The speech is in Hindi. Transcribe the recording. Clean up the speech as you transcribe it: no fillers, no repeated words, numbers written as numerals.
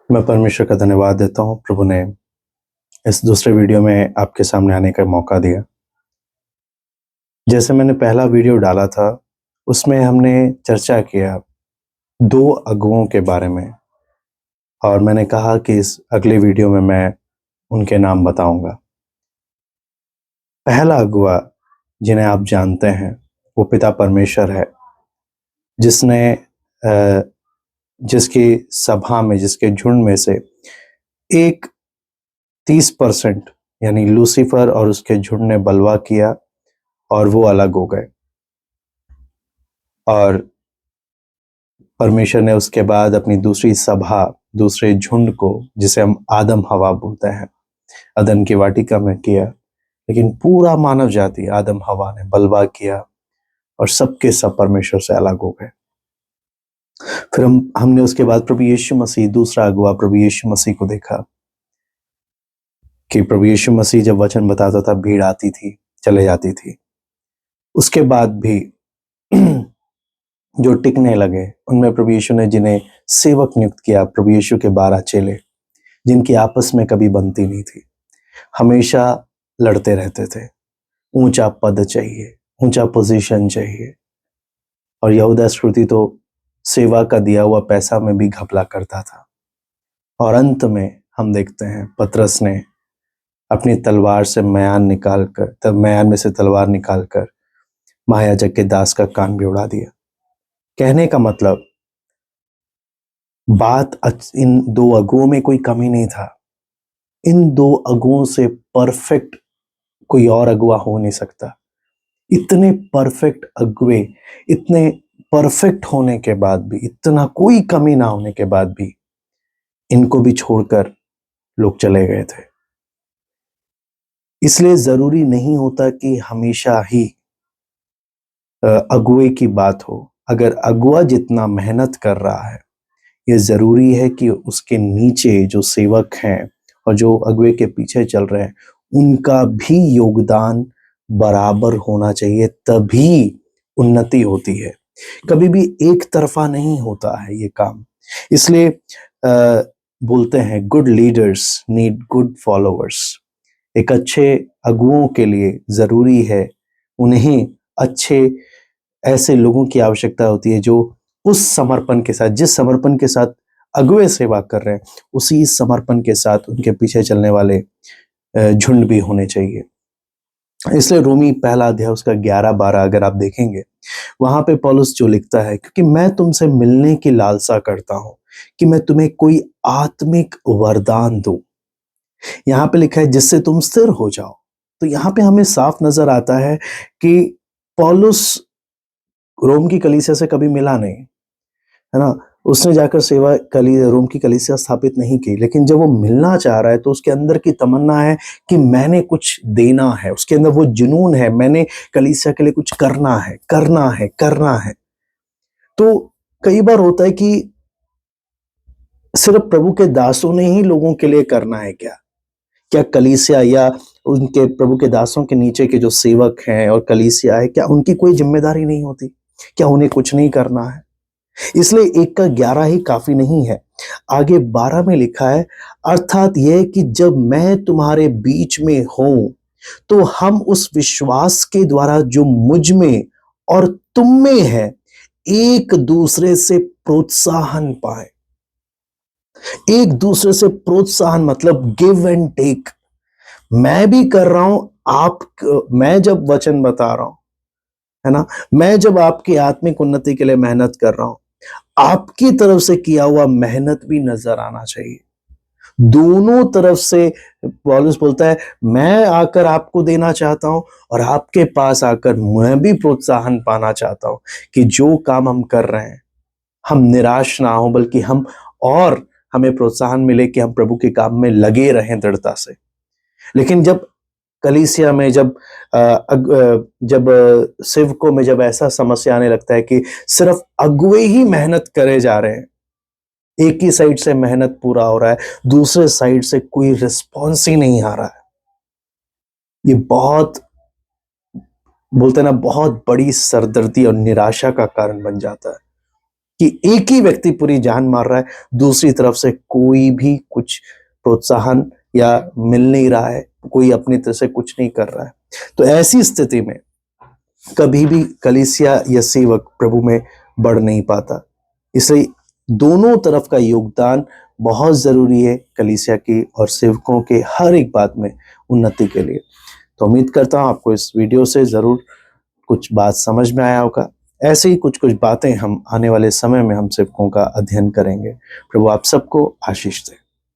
मैं परमेश्वर का धन्यवाद देता हूँ, प्रभु ने इस दूसरे वीडियो में आपके सामने आने का मौका दिया। जैसे मैंने पहला वीडियो डाला था, उसमें हमने चर्चा किया 2 अगुओं के बारे में और मैंने कहा कि इस अगले वीडियो में मैं उनके नाम बताऊँगा। पहला अगुआ जिन्हें आप जानते हैं, वो पिता परमेश्वर है, जिसने जिसकी सभा में, जिसके झुंड में से एक 30% यानी लूसीफर और उसके झुंड ने बलवा किया और वो अलग हो गए। और परमेश्वर ने उसके बाद अपनी दूसरी सभा, दूसरे झुंड को, जिसे हम आदम हवा बोलते हैं, अदन की वाटिका में किया। लेकिन पूरा मानव जाति आदम हवा ने बलवा किया और सबके सब परमेश्वर से अलग हो गए। फिर हमने उसके बाद प्रभु यीशु मसीह, दूसरा अगुआ प्रभु यीशु मसीह को देखा कि प्रभु यीशु मसीह जब वचन बताता था, भीड़ आती थी, चले जाती थी। उसके बाद भी जो टिकने लगे, उनमें प्रभु यीशु ने जिन्हें सेवक नियुक्त किया, प्रभु यीशु के 12 चेले, जिनकी आपस में कभी बनती नहीं थी, हमेशा लड़ते रहते थे। ऊंचा पद चाहिए, ऊंचा पोजीशन चाहिए, और यहूदा इस्करियोती तो सेवा का दिया हुआ पैसा में भी घपला करता था। और अंत में हम देखते हैं पतरस ने अपनी तलवार से म्यान में से तलवार निकालकर महायाजक के दास का कान भी उड़ा दिया। कहने का मतलब, इन 2 अगुओं में कोई कमी नहीं था। इन 2 अगुओं से परफेक्ट कोई और अगुआ हो नहीं सकता। इतने परफेक्ट अगुए, इतने परफेक्ट होने के बाद भी, इतना कोई कमी ना होने के बाद भी, इनको भी छोड़कर लोग चले गए थे। इसलिए जरूरी नहीं होता कि हमेशा ही अगुए की बात हो। अगर अगुआ जितना मेहनत कर रहा है, ये जरूरी है कि उसके नीचे जो सेवक हैं और जो अगुए के पीछे चल रहे हैं, उनका भी योगदान बराबर होना चाहिए, तभी उन्नति होती है। कभी भी एक तरफा नहीं होता है ये काम। इसलिए बोलते हैं, good leaders need good followers. एक अच्छे अगुओं के लिए जरूरी है, उन्हें अच्छे ऐसे लोगों की आवश्यकता होती है जो उस समर्पण के साथ, जिस समर्पण के साथ अगुए सेवा कर रहे हैं, उसी समर्पण के साथ उनके पीछे चलने वाले झुंड भी होने चाहिए। इसलिए रोमी पहला अध्याय उसका 11-12 अगर आप देखेंगे, वहां पे पौलुस जो लिखता है, क्योंकि मैं तुमसे मिलने की लालसा करता हूं कि मैं तुम्हें कोई आत्मिक वरदान दूं। यहां पे लिखा है जिससे तुम स्थिर हो जाओ। तो यहां पे हमें साफ नजर आता है कि पौलुस रोम की कलीसिया से कभी मिला नहीं, है ना। उसने जाकर रोम की कलीसिया स्थापित नहीं की, लेकिन जब वो मिलना चाह रहा है तो उसके अंदर की तमन्ना है कि मैंने कुछ देना है। उसके अंदर वो जुनून है, मैंने कलीसिया के लिए कुछ करना है, करना है, करना है। तो कई बार होता है कि सिर्फ प्रभु के दासों ने ही लोगों के लिए करना है क्या? क्या कलीसिया या उनके प्रभु के दासों के नीचे के जो सेवक हैं और कलीसिया है, क्या उनकी कोई जिम्मेदारी नहीं होती? क्या उन्हें कुछ नहीं करना है? इसलिए 1 का 11 ही काफी नहीं है। आगे 12 में लिखा है, अर्थात यह कि जब मैं तुम्हारे बीच में हूं, तो हम उस विश्वास के द्वारा जो मुझ में और तुम में है, एक दूसरे से प्रोत्साहन पाए। एक दूसरे से प्रोत्साहन मतलब गिव एंड टेक। मैं भी कर रहा हूं, मैं जब वचन बता रहा हूं, है ना, मैं जब आपकी आत्मिक उन्नति के लिए मेहनत कर रहा हूं, आपकी तरफ से किया हुआ मेहनत भी नजर आना चाहिए। दोनों तरफ से पौलुस बोलता है, मैं आकर आपको देना चाहता हूं और आपके पास आकर मैं भी प्रोत्साहन पाना चाहता हूं कि जो काम हम कर रहे हैं, हम निराश ना हो, बल्कि और हमें प्रोत्साहन मिले कि हम प्रभु के काम में लगे रहें दृढ़ता से। लेकिन जब कलीसिया में, जब सेवकों में जब ऐसा समस्या आने लगता है कि सिर्फ अगुवे ही मेहनत करे जा रहे हैं, एक ही साइड से मेहनत पूरा हो रहा है, दूसरे साइड से कोई रिस्पॉन्स ही नहीं आ रहा है, ये बहुत, बोलते ना, बहुत बड़ी सरदर्दी और निराशा का कारण बन जाता है कि एक ही व्यक्ति पूरी जान मार रहा है, दूसरी तरफ से कोई भी कुछ प्रोत्साहन या मिल नहीं रहा है, कोई अपनी तरफ से कुछ नहीं कर रहा है। तो ऐसी स्थिति में कभी भी कलीसिया या सेवक प्रभु में बढ़ नहीं पाता। इसलिए दोनों तरफ का योगदान बहुत जरूरी है कलीसिया की और सेवकों के हर एक बात में उन्नति के लिए। तो उम्मीद करता हूं आपको इस वीडियो से जरूर कुछ बात समझ में आया होगा। ऐसे ही कुछ कुछ बातें हम आने वाले समय में हम सेवकों का अध्ययन करेंगे। प्रभु आप सबको आशीष दे।